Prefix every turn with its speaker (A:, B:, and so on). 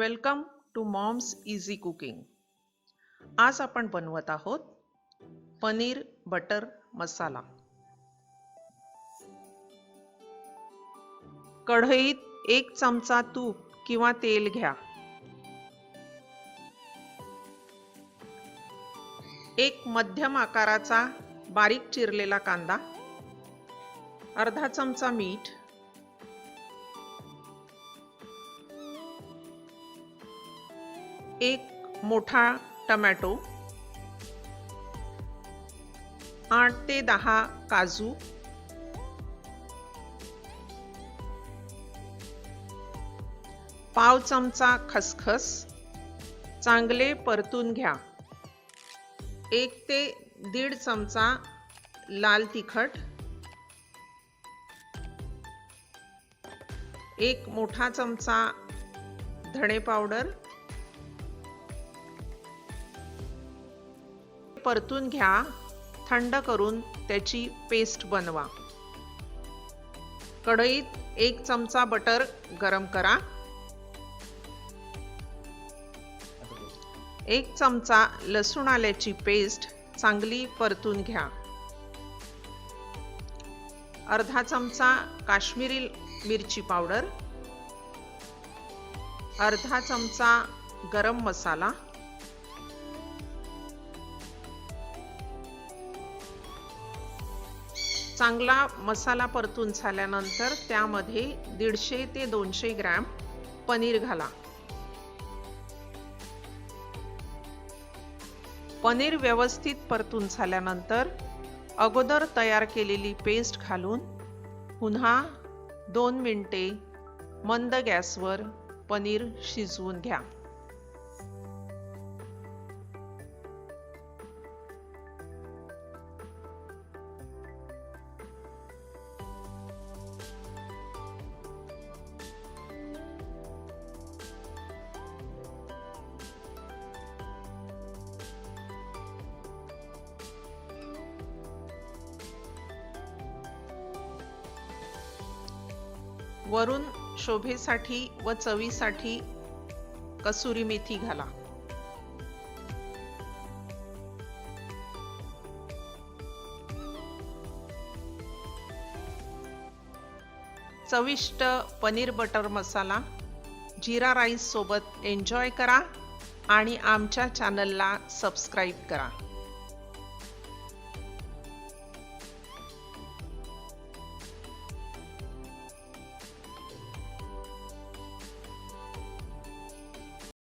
A: Welcome to mom's easy cooking. आज आपण बनवत आहोत पनीर बटर मसाला। कढईत 1 चमचा तूप किंवा तेल घ्या। 1 मध्यम आकाराचा बारीक चिरलेला कांदा, अर्धा चमचा मीठ, 1 मोठा टोमॅटो, 8 ते 10 काजू, पाव चमचा खसखस चांगले परतून घ्या। 1 ते 1.5 चमचा लाल तिखट, 1 मोठा चमचा धणे पावडर परतून घ्या। थंड करून त्याची पेस्ट बनवा। कढईत 1 चमचा बटर गरम करा। 1 चमचा लसूण आल्याची पेस्ट चांगली परतून घ्या। अर्धा चमचा काश्मीरी मिरची पावडर, अर्धा चमचा गरम मसाला, चांगला मसाला परतून झाल्यानंतर त्यामध्ये 150 ते 200 ग्रॅम पनीर घाला। पनीर व्यवस्थित परतून झाल्यानंतर अगोदर तयार केलेली पेस्ट घालून पुन्हा 2 मिनिटे मंद गॅसवर पनीर शिजवून घ्या। वरून शोभेसाठी व चवीसाठी कसुरी मेथी घाला। चविष्ट पनीर बटर मसाला जीरा राईस सोबत एन्जॉय करा आणि आमच्या चॅनलला सबस्क्राईब करा।